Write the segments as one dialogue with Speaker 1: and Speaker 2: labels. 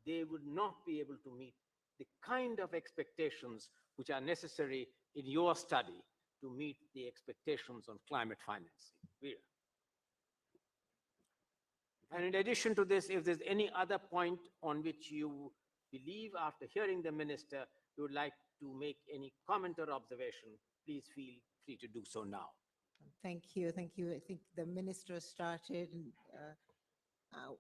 Speaker 1: they would not be able to meet the kind of expectations which are necessary in your study to meet the expectations on climate financing. And in addition to this, if there's any other point on which you believe after hearing the minister, you would like to make any comment or observation, please feel free to do so now.
Speaker 2: Thank you. Thank you. I think the minister started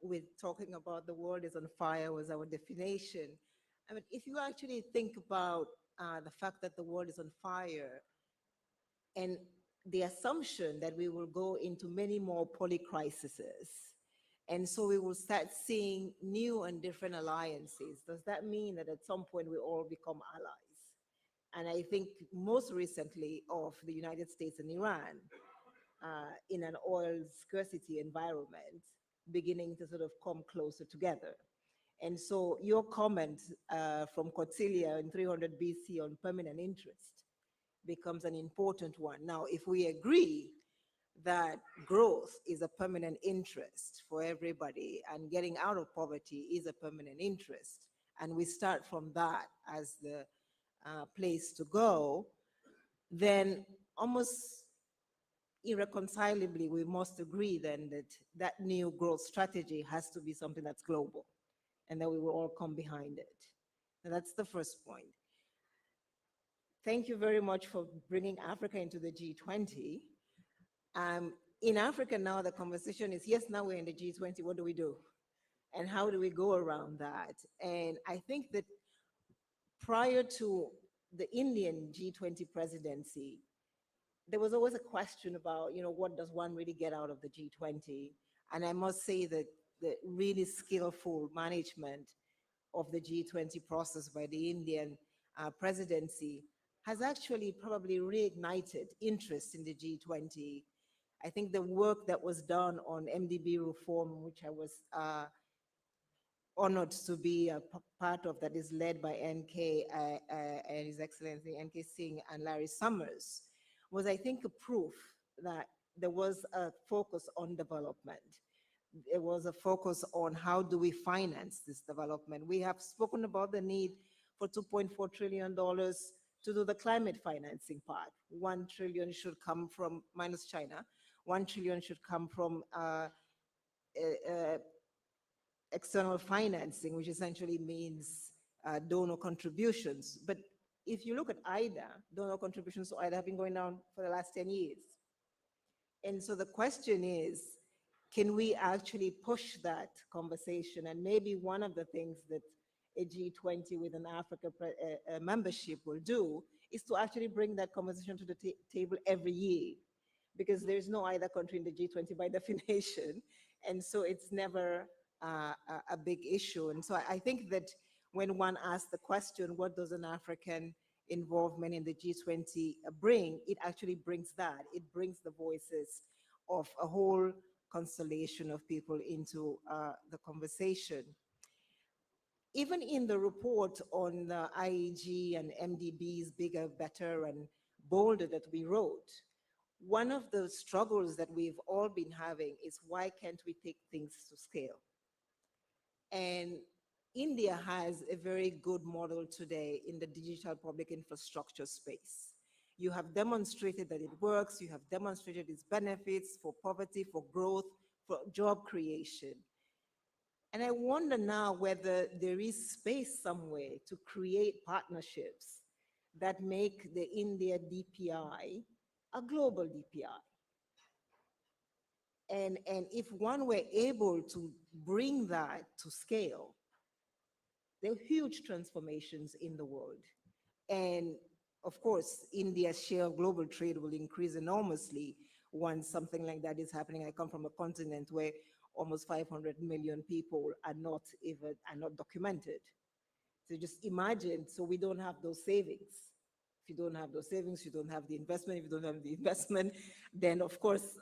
Speaker 2: with talking about the world is on fire was our definition. I mean, if you actually think about the fact that the world is on fire and the assumption that we will go into many more polycrises, and so we will start seeing new and different alliances, does that mean that at some point we all become allies? And I think most recently of the United States and Iran in an oil scarcity environment beginning to sort of come closer together. And so your comment from Kautilya in 300 BC on permanent interest becomes an important one. Now, if we agree that growth is a permanent interest for everybody and getting out of poverty is a permanent interest, and we start from that as the place to go, then almost irreconcilably we must agree then that that new growth strategy has to be something that's global and that we will all come behind it. And that's the first point. Thank you very much for bringing Africa into the G20. In Africa now, the conversation is, yes, now we're in the G20, what do we do? And how do we go around that? And I think that prior to the Indian G20 presidency, there was always a question about, what does one really get out of the G20? And I must say that the really skillful management of the G20 process by the Indian presidency has actually probably reignited interest in the G20. I think the work that was done on MDB reform, which I was honored to be a part of, that is led by NK and His Excellency NK Singh and Larry Summers, was, I think, a proof that there was a focus on development. There was a focus on how do we finance this development. We have spoken about the need for $2.4 trillion to do the climate financing part. 1 trillion should come from, minus China, 1 trillion should come from external financing, which essentially means donor contributions. But if you look at IDA, donor contributions to IDA have been going down for the last 10 years. And so the question is, can we actually push that conversation? And maybe one of the things that a G20 with an Africa membership will do is to actually bring that conversation to the table every year, because there's no either country in the G20 by definition. And so it's never a big issue. And so I think that when one asks the question, what does an African involvement in the G20 bring? It actually brings that. It brings the voices of a whole constellation of people into the conversation. Even in the report on the IEG and MDB's Bigger, Better, and Bolder that we wrote, one of the struggles that we've all been having is, why can't we take things to scale? And India has a very good model today in the digital public infrastructure space. You have demonstrated that it works. You have demonstrated its benefits for poverty, for growth, for job creation. And I wonder now whether there is space somewhere to create partnerships that make the India DPI a global DPI. And if one were able to bring that to scale, there are huge transformations in the world. And of course, India's share of global trade will increase enormously once something like that is happening. I come from a continent where almost 500 million people are not documented. So just imagine, so we don't have those savings. If you don't have those savings, you don't have the investment. If you don't have the investment, then of course,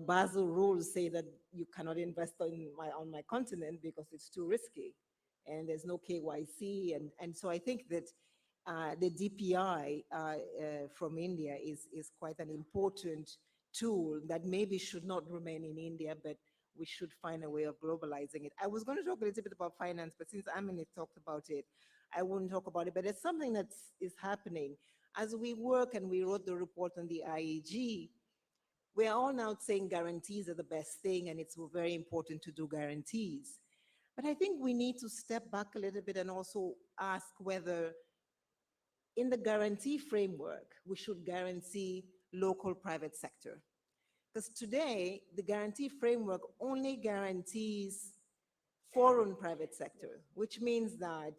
Speaker 2: Basel rules say that you cannot invest on my continent because it's too risky, and there's no KYC. And so I think that the DPI from India is quite an important tool that maybe should not remain in India, but we should find a way of globalizing it. I was going to talk a little bit about finance, but since Amin talked about it, I wouldn't talk about it. But it's something that is happening. As we work and we wrote the report on the IEG, we are all now saying guarantees are the best thing and it's very important to do guarantees. But I think we need to step back a little bit and also ask whether in the guarantee framework, we should guarantee local private sector. Because today, the guarantee framework only guarantees foreign private sector, which means that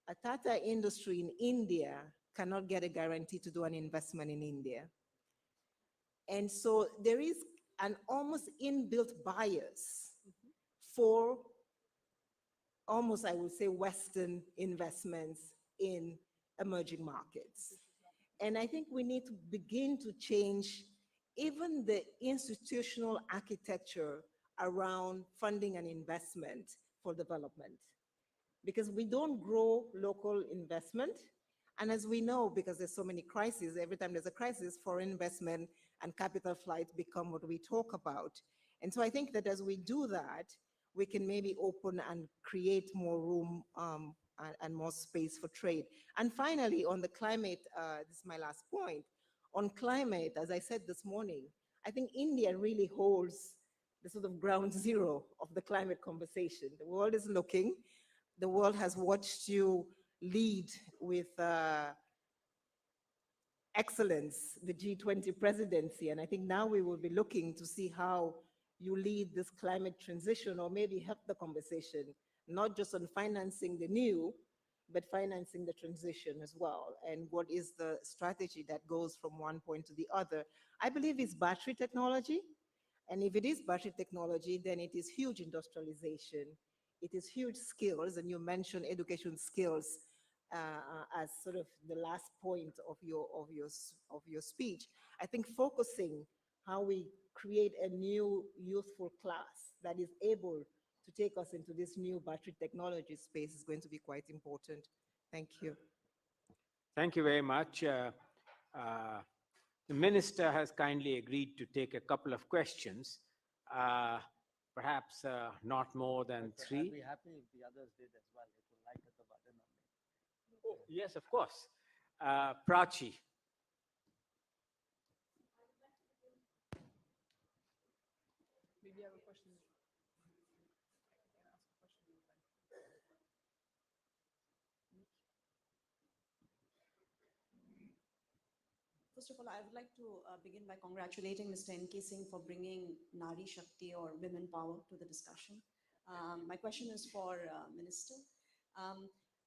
Speaker 2: a Tata industry in India cannot get a guarantee to do an investment in India. And so there is an almost inbuilt bias for almost, I would say, Western investments in emerging markets. And I think we need to begin to change even the institutional architecture around funding and investment for development. Because we don't grow local investment. And as we know, because there's so many crises, every time there's a crisis, foreign investment and capital flight become what we talk about. And so I think that as we do that, we can maybe open and create more room and more space for trade. And finally, on the climate, this is my last point, on climate, as I said this morning, I think India really holds the sort of ground zero of the climate conversation. The world is looking, the world has watched you lead with excellence the G20 presidency, and I think now we will be looking to see how you lead this climate transition or maybe help the conversation, not just on financing the new, but financing the transition as well. And what is the strategy that goes from one point to the other? I believe it's battery technology. And if it is battery technology, then it is huge industrialization. It is huge skills, and you mentioned education skills as sort of the last point of your speech. I think focusing how we create a new youthful class that is able to take us into this new battery technology space is going to be quite important. Thank you.
Speaker 1: Thank you very much. The minister has kindly agreed to take a couple of questions, uh, perhaps not more than
Speaker 3: I'd
Speaker 1: three.
Speaker 3: be happy if the others did as well. It will light up the button on me.
Speaker 1: Oh, yes, of course. Prachi.
Speaker 4: Maybe I have a question. First of all, I would like to begin by congratulating Mr. N.K. Singh for bringing Nari Shakti or women power to the discussion. My question is for Minister.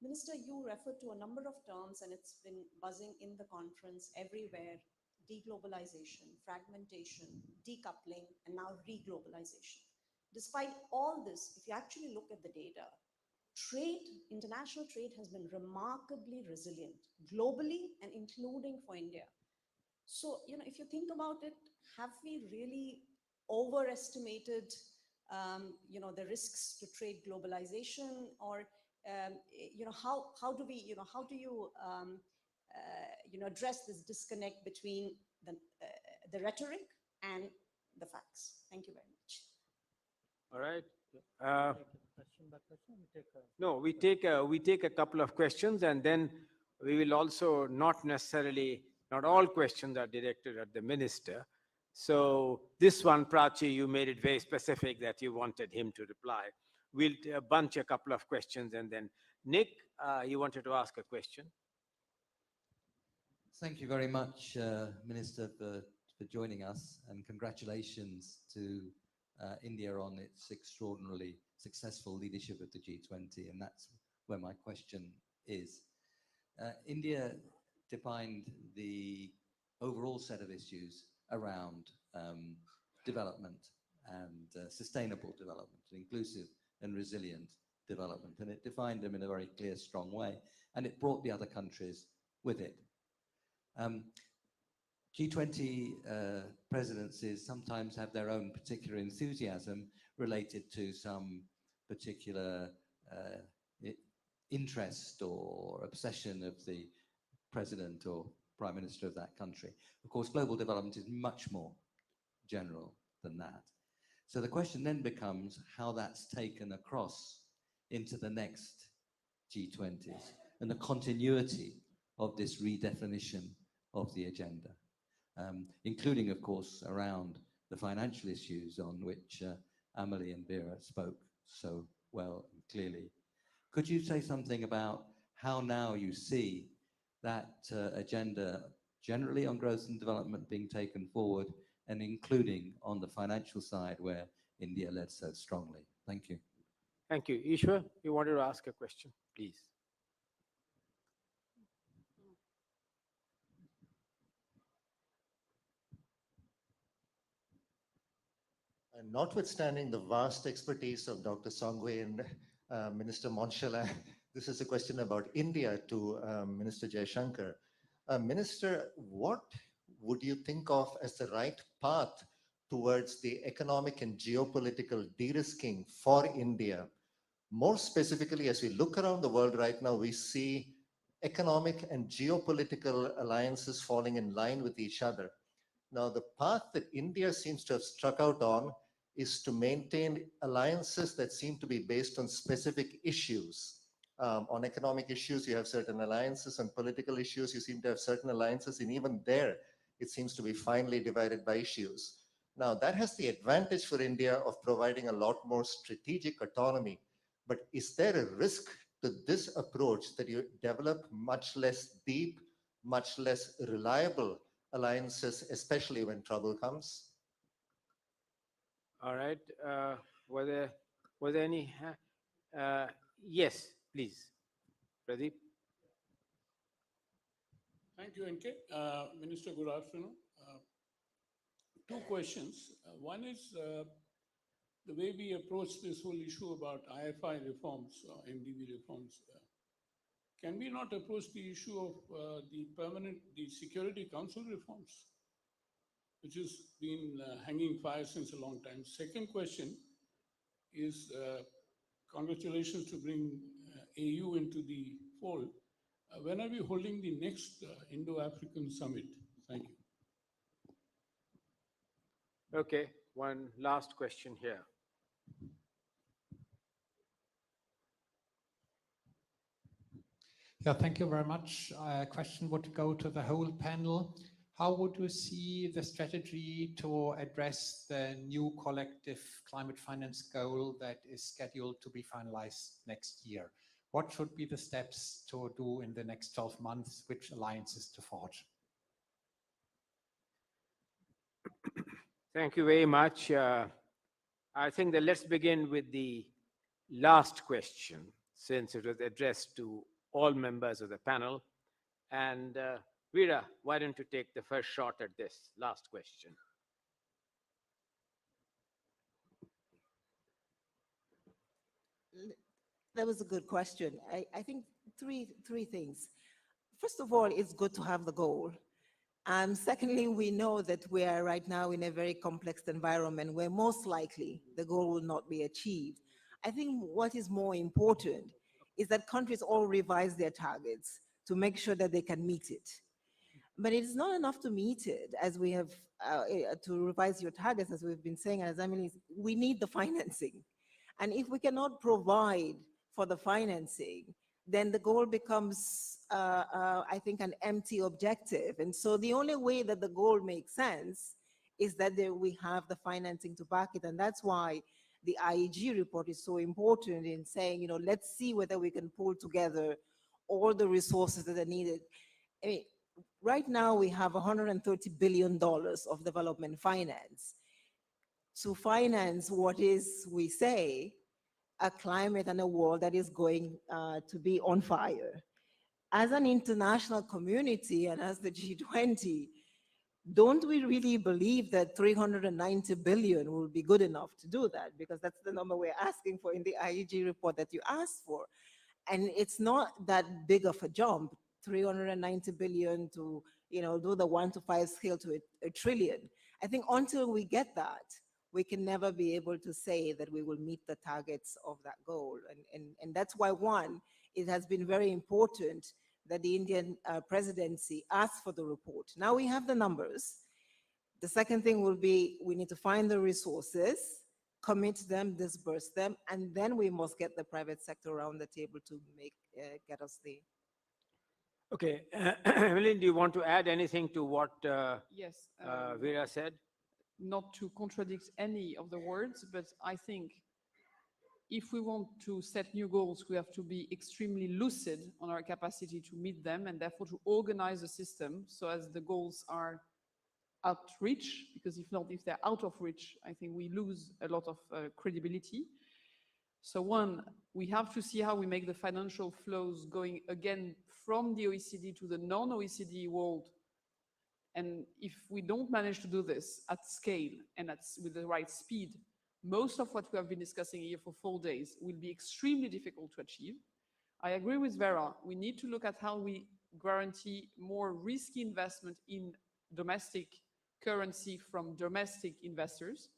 Speaker 4: Minister, you referred to a number of terms and it's been buzzing in the conference everywhere: deglobalization, fragmentation, decoupling, and now reglobalization. Despite all this, if you actually look at the data, international trade has been remarkably resilient globally and including for India. So, if you think about it, have we really overestimated, the risks to trade globalization, or, how do we, how do you, address this disconnect between the rhetoric and the facts? Thank you very much.
Speaker 1: All right.
Speaker 3: Take it question by question.
Speaker 1: No, we take a couple of questions, and then we will also not all questions are directed at the minister. So this one, Prachi, you made it very specific that you wanted him to reply. We'll bunch a couple of questions, and then Nick, you wanted to ask a question.
Speaker 5: Thank you very much, Minister, for joining us, and congratulations to India on its extraordinarily successful leadership of the G20, and that's where my question is. India defined the overall set of issues around development and sustainable development, inclusive and resilient development, and it defined them in a very clear, strong way, and it brought the other countries with it. G20 presidencies sometimes have their own particular enthusiasm related to some particular interest or obsession of the president or prime minister of that country. Of course, global development is much more general than that. So the question then becomes how that's taken across into the next G20s and the continuity of this redefinition of the agenda, including, of course, around the financial issues on which Amelie and Vera spoke so well and clearly. Could you say something about how now you see that agenda generally on growth and development being taken forward, and including on the financial side where India led so strongly? Thank you.
Speaker 1: Thank you. Ishwar, you wanted to ask a question, please.
Speaker 6: And notwithstanding the vast expertise of Dr. Songwe and Minister Monchala, this is a question about India to Minister Jaishankar. Minister, what would you think of as the right path towards the economic and geopolitical de-risking for India? More specifically, as we look around the world right now, we see economic and geopolitical alliances falling in line with each other. Now, the path that India seems to have struck out on is to maintain alliances that seem to be based on specific issues. On economic issues, you have certain alliances. On political issues, you seem to have certain alliances. And even there, it seems to be finely divided by issues. Now, that has the advantage for India of providing a lot more strategic autonomy. But is there a risk to this approach that you develop much less deep, much less reliable alliances, especially when trouble comes?
Speaker 1: All right. Was there any? Yes, please, Pradeep.
Speaker 7: Thank you, NK. Minister, good afternoon. Two questions. One is the way we approach this whole issue about IFI reforms, MDB reforms. Can we not approach the issue of the Security Council reforms, which has been hanging fire since a long time? Second question is, congratulations to bring AU into the fold. When are we holding the next Indo-African summit? Thank you.
Speaker 1: Okay, one last question here.
Speaker 8: Yeah, thank you very much. A question would go to the whole panel. How would you see the strategy to address the new collective climate finance goal that is scheduled to be finalized next year? What should be the steps to do in the next 12 months? Which alliances to forge?
Speaker 1: Thank you very much. I think that let's begin with the last question, since it was addressed to all members of the panel. And Veera, why don't you take the first shot at this last question?
Speaker 2: That was a good question. I think three things. First of all, it's good to have the goal. Secondly, we know that we are right now in a very complex environment where most likely the goal will not be achieved. I think what is more important is that countries all revise their targets to make sure that they can meet it. But it is not enough to meet it, as we have, to revise your targets, as we've been saying, as Emily, we need the financing. And if we cannot provide for the financing, then the goal becomes, I think, an empty objective. And so the only way that the goal makes sense is that we have the financing to back it. And that's why the IEG report is so important in saying, let's see whether we can pull together all the resources that are needed. I mean, right now we have $130 billion of development finance to finance what is, we say, a climate and a world that is going to be on fire. As an international community and as the G20, don't we really believe that 390 billion will be good enough to do that? Because that's the number we're asking for in the IEG report that you asked for. And it's not that big of a jump, 390 billion to, do the 1 to 5 scale to a trillion. I think until we get that, we can never be able to say that we will meet the targets of that goal. And that's why, one, it has been very important that the Indian presidency asked for the report. Now we have the numbers. The second thing will be, we need to find the resources. commit them, disburse them, and then we must get the private sector around the table to get us there.
Speaker 1: Okay, Evelyn, do you want to add anything to what
Speaker 9: Yes,
Speaker 1: Vera said?
Speaker 9: not to contradict any of the words, but I think if we want to set new goals, we have to be extremely lucid on our capacity to meet them and therefore to organize the system so as the goals are out reach, because if not, if they're out of reach, I think we lose a lot of credibility. So one, we have to see how we make the financial flows going again from the OECD to the non-OECD world. And if we don't manage to do this at scale and with the right speed, most of what we have been discussing here for 4 days will be extremely difficult to achieve. I agree with Vera. We need to look at how we guarantee more risky investment in domestic currency from domestic investors.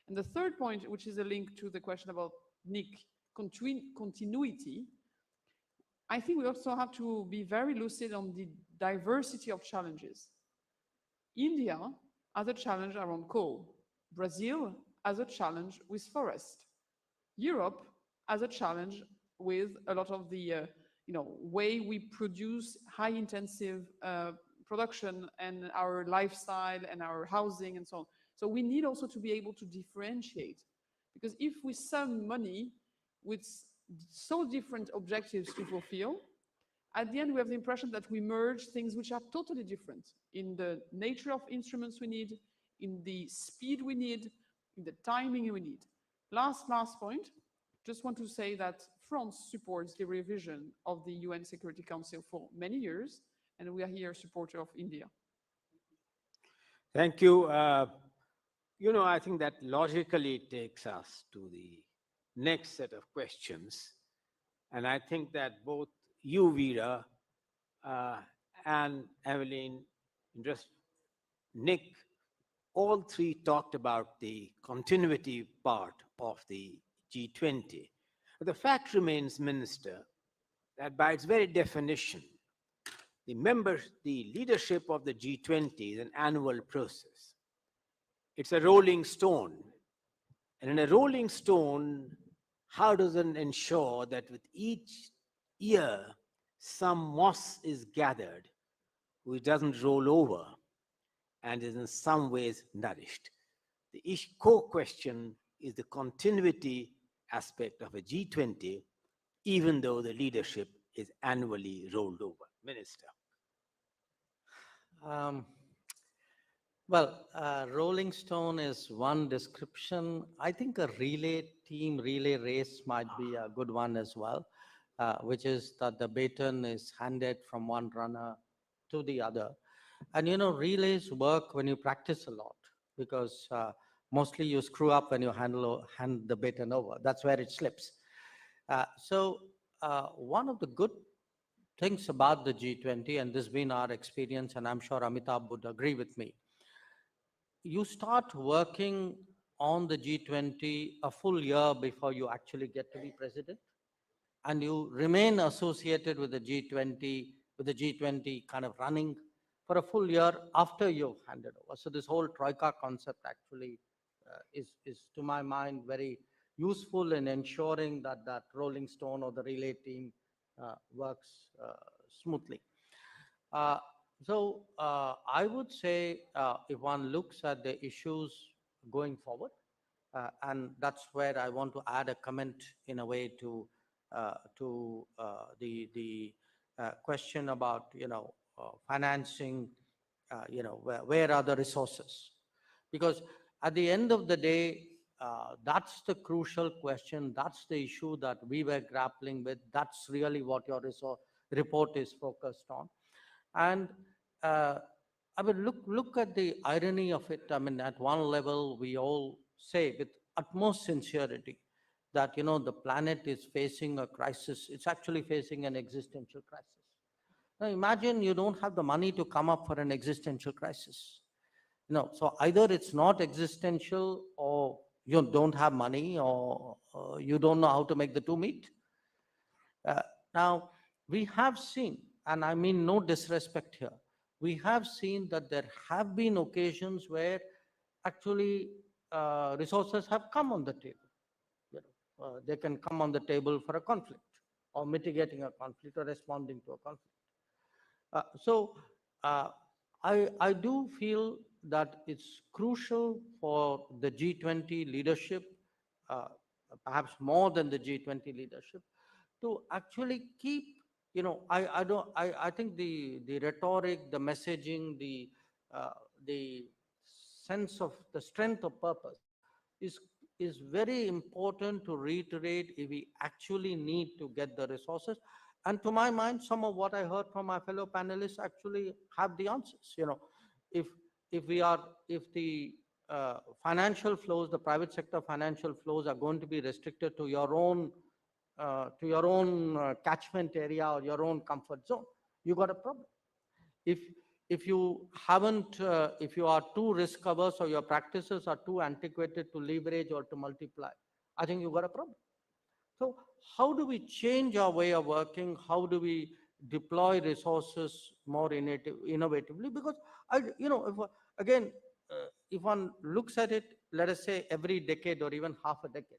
Speaker 9: And the third point, which is a link to the question about Nick, continuity, I think we also have to be very lucid on the diversity of challenges. India has a challenge around coal. Brazil has a challenge with forest. Europe has a challenge with a lot of the way we produce high-intensive production and our lifestyle and our housing and so on. So we need also to be able to differentiate, because if we sum money with so different objectives to fulfill, at the end we have the impression that we merge things which are totally different in the nature of instruments we need, in the speed we need, in the timing we need. Last point, just want to say that France supports the revision of the UN Security Council for many years, and we are here a supporter of India.
Speaker 1: Thank you. I think that logically takes us to the next set of questions. And I think that both you, Vera, and Evelyn, just Nick, all three talked about the continuity part of the G20. But the fact remains, Minister, that by its very definition, the leadership of the G20 is an annual process. It's a rolling stone. And in a rolling stone, how does it ensure that with each year, some moss is gathered which doesn't roll over and is in some ways nourished? The core question is the continuity aspect of a G20, even though the leadership is annually rolled over. Minister.
Speaker 3: Rolling Stone is one description. I think a relay race might be a good one as well, which is that the baton is handed from one runner to the other. And relays work when you practice a lot, because mostly you screw up when you hand the baton over. That's where it slips. So one of the good things about the G20, and this has been our experience, and I'm sure Amitabh would agree with me, you start working on the G20 a full year before you actually get to be president, and you remain associated with the G20 kind of running for a full year after you've handed over. So this whole Troika concept actually is to my mind very useful in ensuring that that rolling stone or the relay team works smoothly. So I would say if one looks at the issues going forward, and that's where I want to add a comment in a way to the question about financing, where are the resources? Because at the end of the day, that's the crucial question. That's the issue that we were grappling with. That's really what your report is focused on. And I mean, look at the irony of it. I mean, at one level, we all say with utmost sincerity that, the planet is facing a crisis. It's actually facing an existential crisis. Now, imagine you don't have the money to come up for an existential crisis. So either it's not existential, or you don't have money, or you don't know how to make the two meet. Now, we have seen, and I mean no disrespect here, we have seen that there have been occasions where actually resources have come on the table. You know, they can come on the table for a conflict, or mitigating a conflict, or responding to a conflict. So I do feel that it's crucial for the G20 leadership, uh, perhaps more than the G20 leadership, to actually keep, you know, I think the rhetoric, the messaging, the sense of the strength of purpose is is very important to reiterate if we actually need to get the resources. And to my mind, some of what I heard from my fellow panelists actually have the answers. You know, if if we are if the financial flows, the private sector financial flows are going to be restricted to your own catchment area or your own comfort zone, you got a problem. If if you haven't, if you are too risk averse or your practices are too antiquated to leverage or to multiply, I think you got a problem. So how do we change our way of working? How do we deploy resources more innovatively? Because again, if one looks at it, let us say every decade or even half a decade,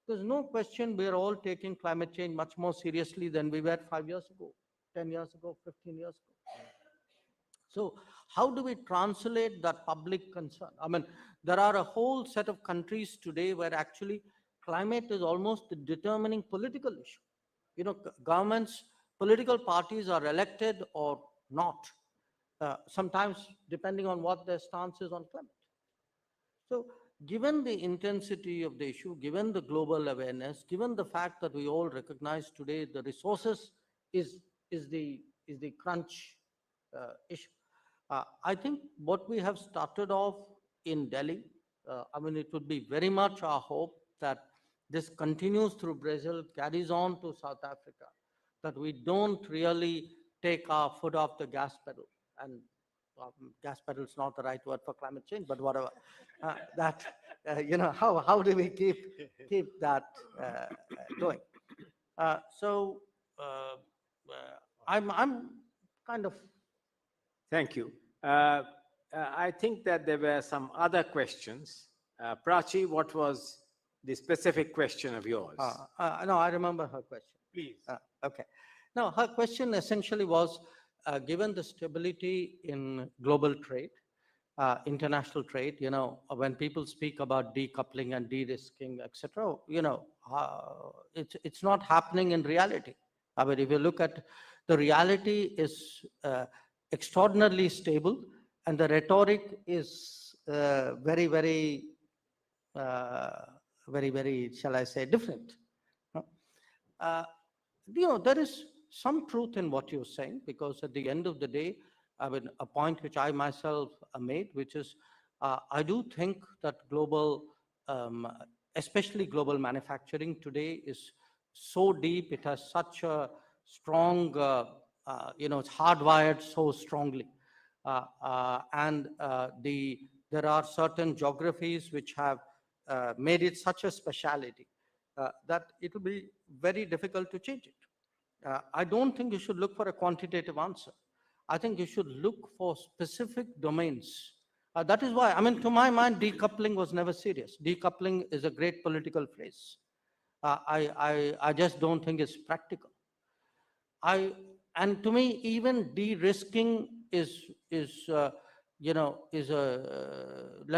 Speaker 3: there's no question we are all taking climate change much more seriously than we were 5 years ago, 10 years ago, 15 years ago. So how do we translate that public concern? I mean, there are a whole set of countries today where actually climate is almost the determining political issue. You know, governments, political parties are elected or not, sometimes depending on what their stance is on climate. So given the intensity of the issue, given the global awareness, given the fact that we all recognize today the resources is, is the crunch issue, I think what we have started off in Delhi, I mean, it would be very much our hope that this continues through Brazil, carries on to South Africa, that we don't really take our foot off the gas pedal. And gas pedal is not the right word for climate change, but whatever. How do we keep that going? So I'm kind of.
Speaker 1: Thank you. I think that there were some other questions. Prachi, what was the specific question of yours?
Speaker 3: No, I remember her question.
Speaker 1: Please.
Speaker 3: Okay. Now, her question essentially was, given the stability in global trade, international trade, you know, when people speak about decoupling and de-risking, etc., you know, it's not happening in reality. I mean, if you look at the reality is extraordinarily stable, and the rhetoric is very, very, shall I say, different. You know, there is some truth in what you're saying, because at the end of the day, I mean, a point which I myself made, which is, I do think that global, especially global manufacturing today is so deep, it has such a strong, it's hardwired so strongly. There are certain geographies which have made it such a speciality that it will be very difficult to change it. I don't think you should look for a quantitative answer. I think you should look for specific domains. That is why, I mean, to my mind, decoupling was never serious. Decoupling is a great political phrase. I just don't think it's practical. And to me, even de-risking is let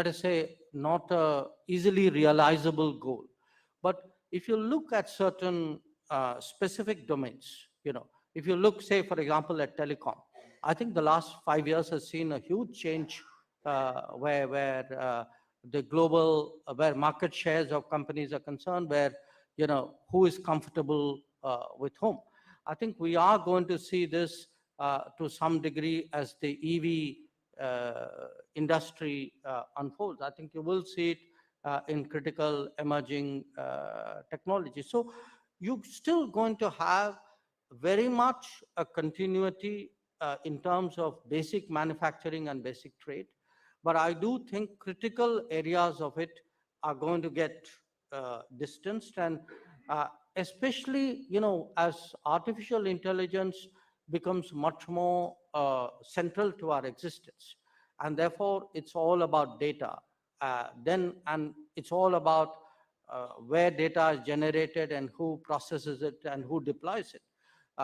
Speaker 3: us say, not a easily realizable goal. But if you look at certain specific domains, you know, if you look, say, for example, at telecom, I think the last 5 years has seen a huge change where the global, where market shares of companies are concerned, where, you know, who is comfortable with whom. I think we are going to see this to some degree as the EV industry unfolds. I think you will see it in critical emerging technology. So you're still going to have very much a continuity in terms of basic manufacturing and basic trade. But I do think critical areas of it are going to get distanced, and especially, you know, as artificial intelligence becomes much more central to our existence. And therefore, it's all about data. then, and it's all about where data is generated and who processes it and who deploys it.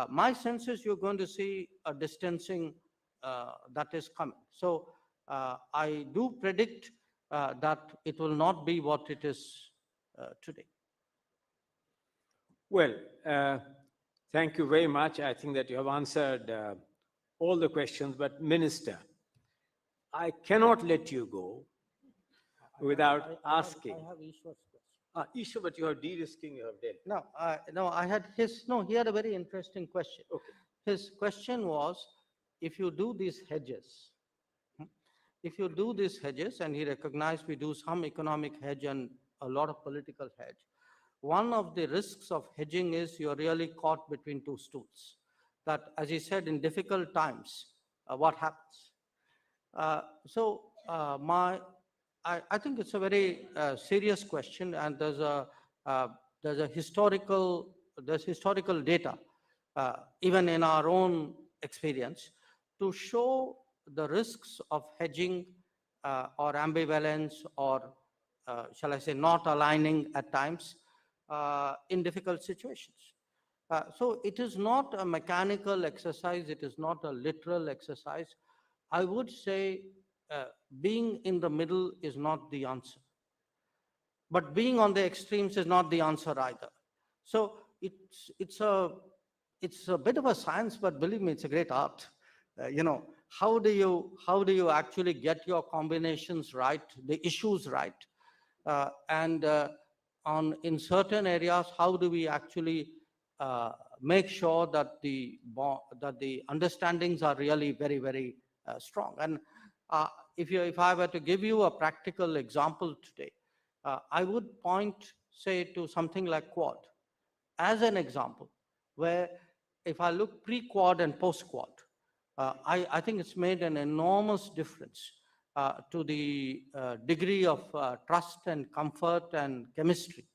Speaker 3: My sense is you're going to see a distancing that is coming. So I do predict that it will not be what it is today.
Speaker 1: Well, thank you very much. I think that you have answered all the questions, but Minister, I cannot let you go without asking.
Speaker 3: I have Ishwar's question.
Speaker 1: Isha, but you are de-risking your debt.
Speaker 3: No, I had his, no, he had a very interesting question.
Speaker 1: Okay.
Speaker 3: His question was, if you do these hedges, if you do these hedges, and he recognized we do some economic hedge and a lot of political hedge, one of the risks of hedging is you're really caught between two stools. That, as he said, in difficult times, what happens? I think it's a very serious question, and there's historical data, even in our own experience, to show the risks of hedging or ambivalence or shall I say not aligning at times in difficult situations. So it is not a mechanical exercise, it is not a literal exercise. I would say being in the middle is not the answer. But being on the extremes is not the answer either. So it's a bit of a science, but believe me, it's a great art. How do you actually get your combinations right, the issues right, and in certain areas, how do we actually make sure that the understandings are really very, very strong? And if I were to give you a practical example today, I would point, say, to something like Quad as an example, where if I look pre-Quad and post-Quad, I think it's made an enormous difference to the degree of trust and comfort and chemistry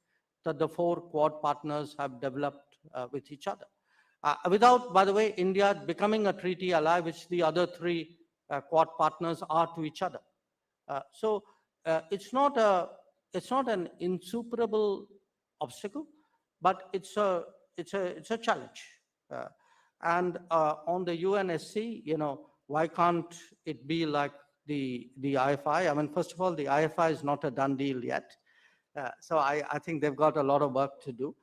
Speaker 3: that the four Quad partners have developed with each other. Without, by the way, India becoming a treaty ally, which the other three Quad partners are to each other. So it's not an insuperable obstacle, but it's a challenge. And on the UNSC, why can't it be like the IFI? I mean, first of all, the IFI is not a done deal yet. So I think they've got a lot of work to do.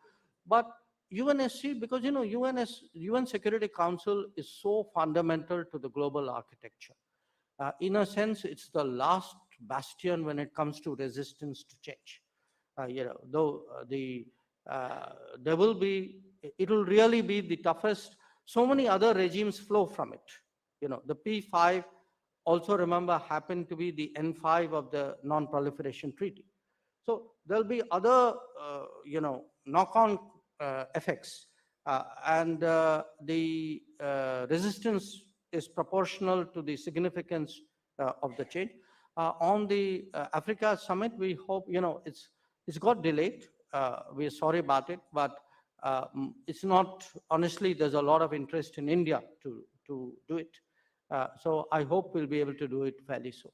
Speaker 3: But UNSC, because UN Security Council is so fundamental to the global architecture. In a sense, it's the last bastion when it comes to resistance to change. Though it will really be the toughest. So many other regimes flow from it. The P5, also remember, happened to be the N5 of the Non-Proliferation Treaty. So there'll be other, knock-on effects, and the resistance is proportional to the significance of the change. On the Africa Summit, we hope, it's got delayed. We're sorry about it, but it's not, honestly, there's a lot of interest in India to do it. So I hope we'll be able to do it fairly soon.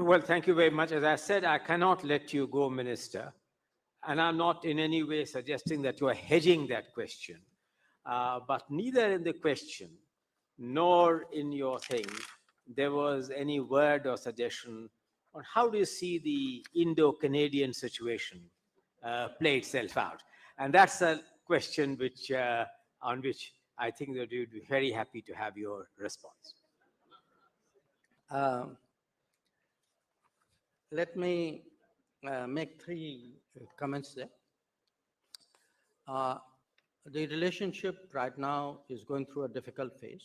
Speaker 1: Well, thank you very much. As I said, I cannot let you go, Minister. And I'm not in any way suggesting that you are hedging that question. But neither in the question nor in your thing, there was any word or suggestion on how do you see the Indo-Canadian situation play itself out. And that's a question on which I think that you'd be very happy to have your response.
Speaker 3: Let me make three comments there. The relationship right now is going through a difficult phase,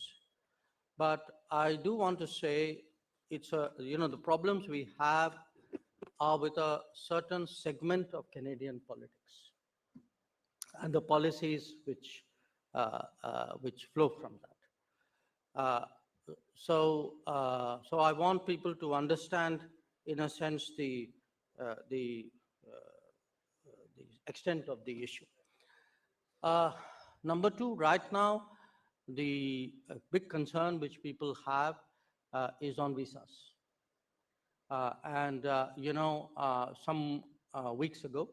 Speaker 3: but I do want to say the problems we have are with a certain segment of Canadian politics and the policies which flow from that. So I want people to understand, in a sense, the extent of the issue. Number two, right now, the big concern which people have is on visas. Some weeks ago,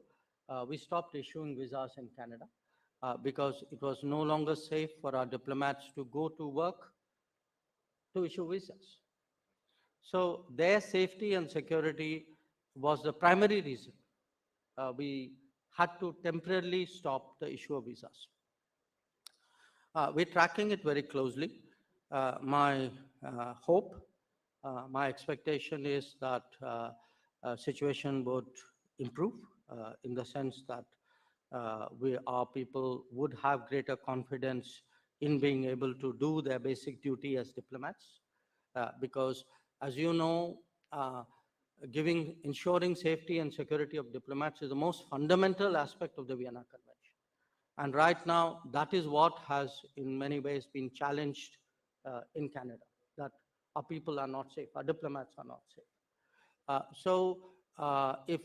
Speaker 3: we stopped issuing visas in Canada because it was no longer safe for our diplomats to go to work to issue visas. So their safety and security was the primary reason we had to temporarily stop the issue of visas. We're tracking it very closely. My hope, my expectation is that situation would improve in the sense that our people would have greater confidence in being able to do their basic duty as diplomats. Because as you know, ensuring safety and security of diplomats is the most fundamental aspect of the Vienna Convention. And right now, that is what has in many ways been challenged in Canada, that our people are not safe, our diplomats are not safe. If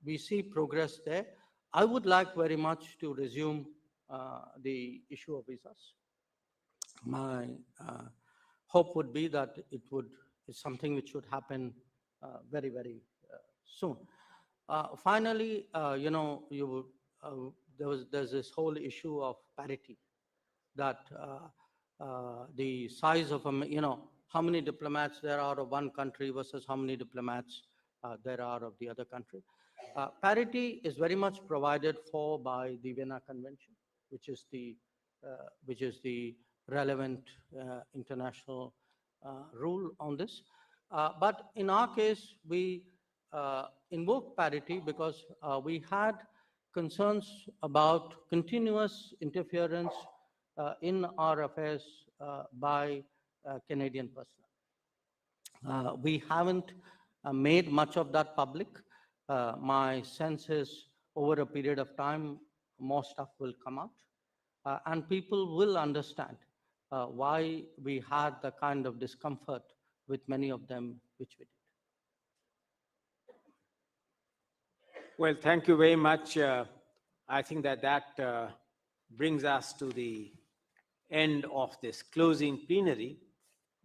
Speaker 3: we see progress there, I would like very much to resume the issue of visas. My hope would be that it's something which should happen very, very soon. Finally, there's this whole issue of parity, that the size of how many diplomats there are of one country versus how many diplomats there are of the other country. Parity is very much provided for by the Vienna Convention, which is the relevant international rule on this. But in our case, we invoked parity because we had concerns about continuous interference in our affairs by Canadian personnel. We haven't made much of that public. My sense is over a period of time, more stuff will come out and people will understand why we had the kind of discomfort with many of them which we did.
Speaker 1: Well, thank you very much. I think that brings us to the end of this closing plenary.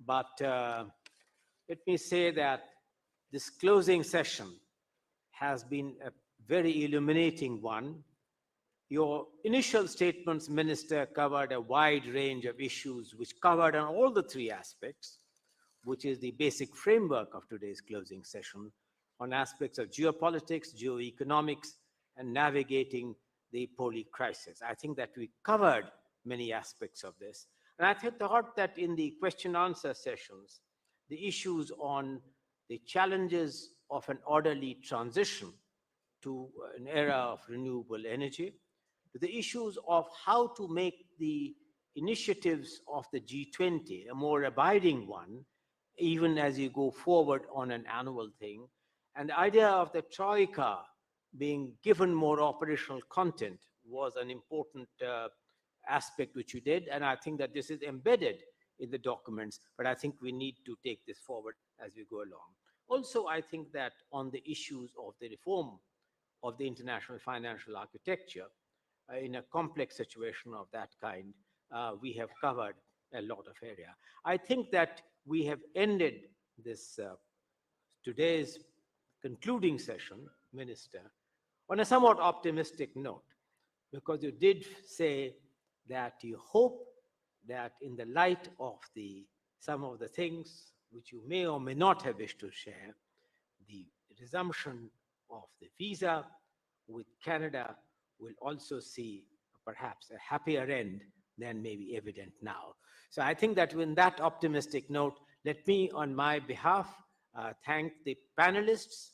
Speaker 1: But let me say that this closing session has been a very illuminating one. Your initial statements, Minister, covered a wide range of issues which covered on all the three aspects, which is the basic framework of today's closing session, on aspects of geopolitics, geoeconomics, and navigating the poly crisis. I think that we covered many aspects of this. And I thought that in the question answer sessions, the issues on the challenges of an orderly transition to an era of renewable energy, to the issues of how to make the initiatives of the G20 a more abiding one, even as you go forward on an annual thing, and the idea of the Troika being given more operational content was an important aspect which you did, and I think that this is embedded in the documents, but I think we need to take this forward as we go along. Also, I think that on the issues of the reform of the international financial architecture, in a complex situation of that kind, we have covered a lot of area. I think that we have ended this today's concluding session, Minister, on a somewhat optimistic note, because you did say that you hope that in the light of some of the things which you may or may not have wished to share, the resumption of the visa with Canada will also see perhaps a happier end than may be evident now. So I think that in that optimistic note, let me, on my behalf, thank the panelists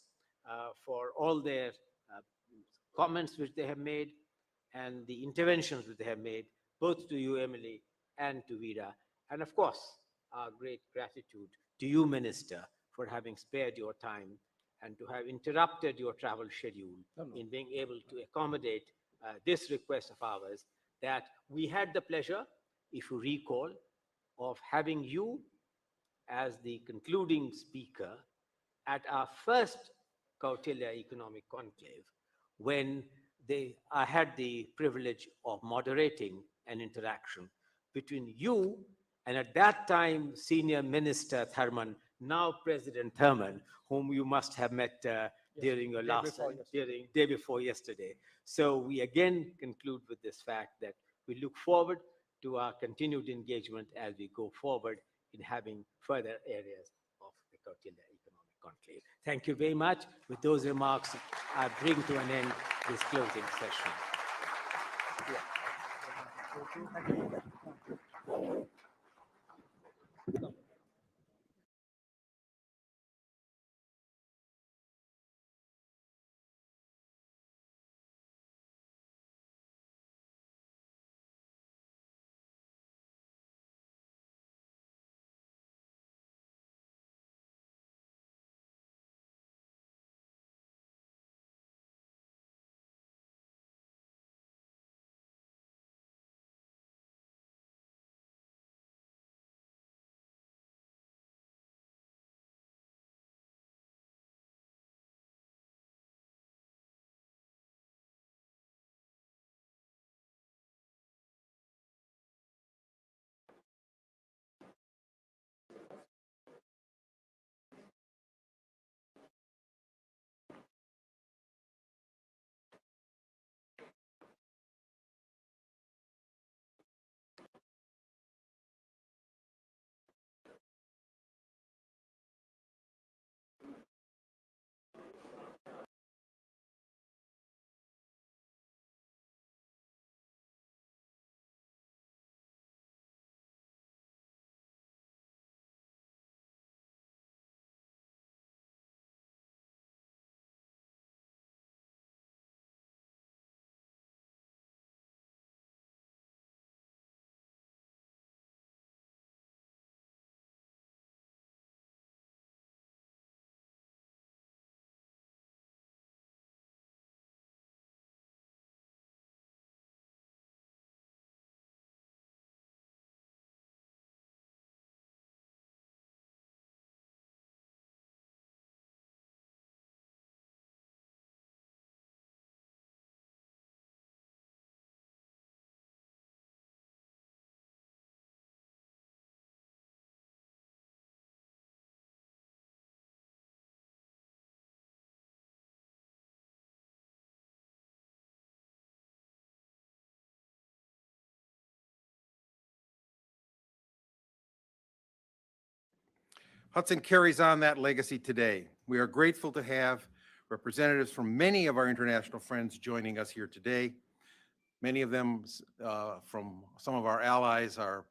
Speaker 1: for all their comments which they have made and the interventions which they have made, both to you, Emily, and to Vida. And of course, our great gratitude to you, Minister, for having spared your time and to have interrupted your travel schedule in being able to accommodate this request of ours, that we had the pleasure, if you recall, of having you as the concluding speaker at our first Kautilya Economic Conclave, when I had the privilege of moderating an interaction between you and at that time Senior Minister Tharman now President Thurman, whom you must have met during your last, during day before yesterday. So we again conclude with this fact that we look forward to our continued engagement as we go forward in having further areas of the Kautilya Economic Conclave. Thank you very much. With those remarks, I bring to an end this closing session.
Speaker 10: Hudson carries on that legacy today. We are grateful to have representatives from many of our international friends joining us here today. Many of them from some of our allies are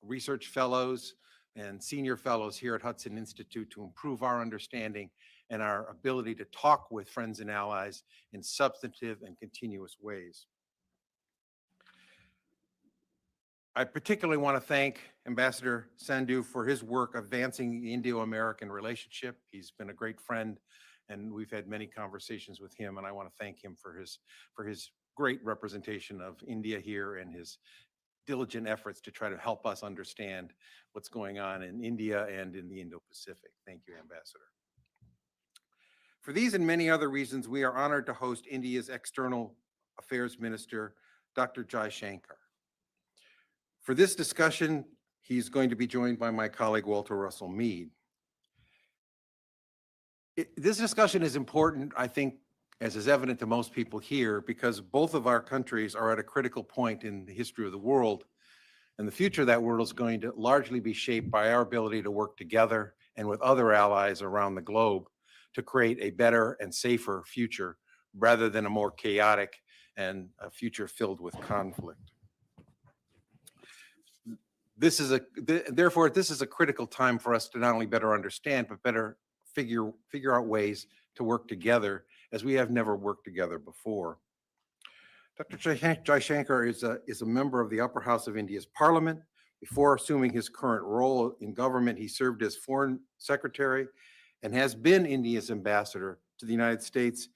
Speaker 10: research fellows and senior fellows here at Hudson Institute to improve our understanding and our ability to talk with friends and allies in substantive and continuous ways. I particularly want to thank Ambassador Sandhu for his work advancing the Indo-American relationship. He's been a great friend, and we've had many conversations with him, and I want to thank him for his great representation of India here and his diligent efforts to try to help us understand what's going on in India and in the Indo-Pacific. Thank you, Ambassador. For these and many other reasons, we are honored to host India's External Affairs Minister, Dr. Jaishankar. For this discussion, he's going to be joined by my colleague, Walter Russell Mead. This discussion is important, I think, as is evident to most people here, because both of our countries are at a critical point in the history of the world. And the future of that world is going to largely be shaped by our ability to work together and with other allies around the globe to create a better and safer future rather than a more chaotic and a future filled with conflict. Therefore, this is a critical time for us to not only better understand, but better figure out ways to work together as we have never worked together before. Dr. Jaishankar is a member of the upper house of India's parliament. Before assuming his current role in government, he served as foreign secretary and has been India's ambassador to the United States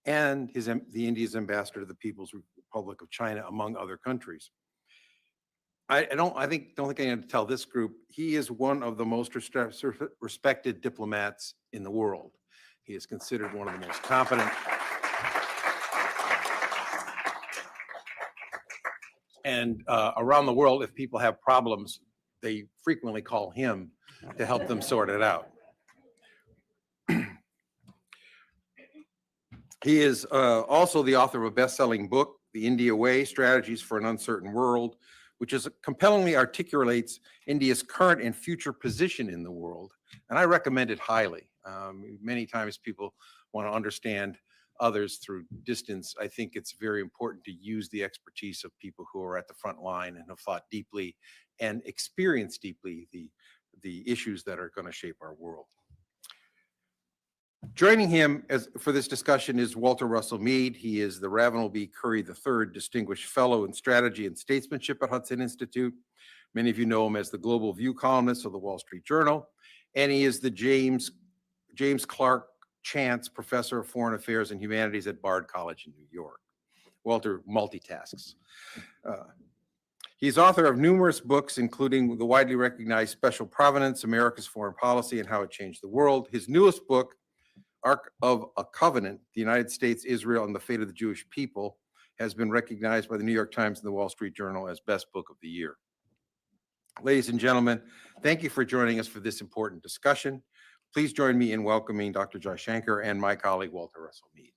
Speaker 10: and India's ambassador to the People's Republic of China, among other countries. I don't think I need to tell this group, he is one of the most respected diplomats in the world. He is considered one of the most competent. And around the world, if people have problems, they frequently call him to help them sort it out. He is also the author of a best-selling book, The India Way, Strategies for an Uncertain World, which compellingly articulates India's current and future position in the world. And I recommend it highly. Many times people want to understand others through distance. I think it's very important to use the expertise of people who are at the front line and have thought deeply and experienced deeply the issues that are going to shape our world. Joining him for this discussion is Walter Russell Mead. He is the Ravenel B. Curry III Distinguished Fellow in Strategy and Statesmanship at Hudson Institute. Many of you know him as the Global View columnist of the Wall Street Journal, and he is the James Clark Chance Professor of Foreign Affairs and Humanities at Bard College in New York. Walter multitasks. He's author of numerous books, including the widely recognized Special Provenance, America's Foreign Policy and How It Changed the World. His newest book, Ark of a Covenant, The United States, Israel, and the Fate of the Jewish People, has been recognized by the New York Times and the Wall Street Journal as Best Book of the Year. Ladies and gentlemen, thank you for joining us for this important discussion. Please join me in welcoming Dr. Jaishankar and my colleague, Walter Russell Mead.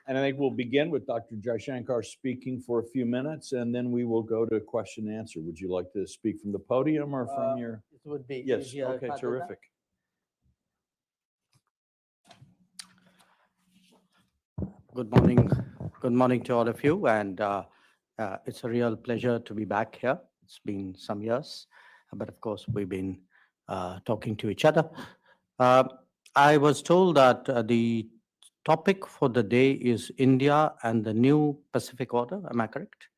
Speaker 11: And I think we'll begin with Dr. Jaishankar speaking for a few minutes, and then we will go to question and answer. Would you like to speak from the podium or from your?
Speaker 3: It would be
Speaker 11: Yes,
Speaker 3: easier if
Speaker 11: okay,
Speaker 3: I do that.
Speaker 11: terrific.
Speaker 3: Good morning to all of you, and it's a real pleasure to be back here. It's been some years, but of course we've been talking to each other. I was told that the topic for the day is India and the new Pacific Order. Am I correct?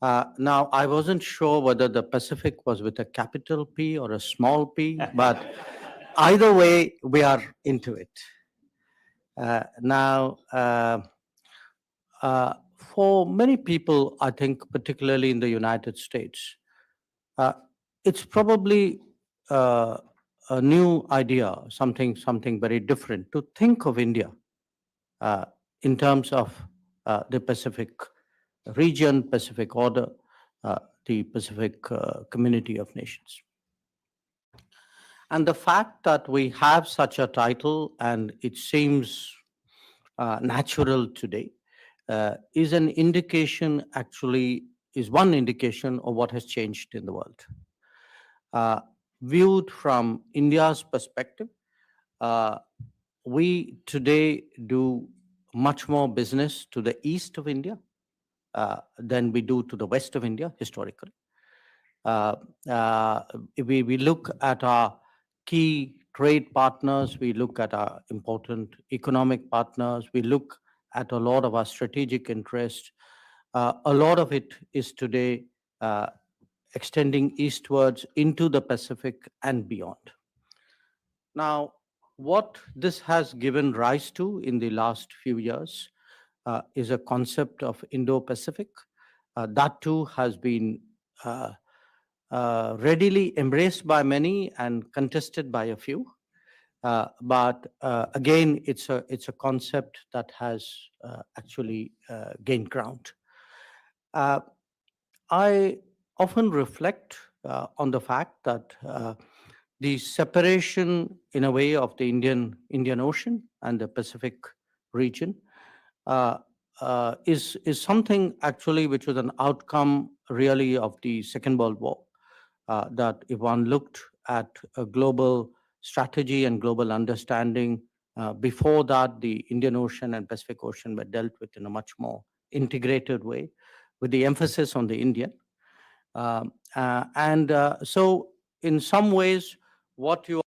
Speaker 3: Now, I wasn't sure whether the Pacific was with a capital P or a small p, but either way, we are into it. Now, for many people, I think, particularly in the United States, it's probably a new idea, something very different to think of India in terms of the Pacific region, Pacific Order, the Pacific Community of Nations. And the fact that we have such a title and it seems natural today is an indication, actually, is one indication of what has changed in the world. Viewed from India's perspective, we today do much more business to the east of India than we do to the west of India historically. We look at our key trade partners, we look at our important economic partners, we look at a lot of our strategic interests. A lot of it is today extending eastwards into the Pacific and beyond. Now, what this has given rise to in the last few years is a concept of Indo-Pacific. That too has been readily embraced by many and contested by a few. But again, it's a concept that has actually gained ground. I often reflect on the fact that the separation, in a way, of the Indian Ocean and the Pacific region is something actually which was an outcome really of the Second World War. That if one looked at a global strategy and global understanding, before that, the Indian Ocean and Pacific Ocean were dealt with in a much more integrated way, with the emphasis on the Indian. So in some ways, what you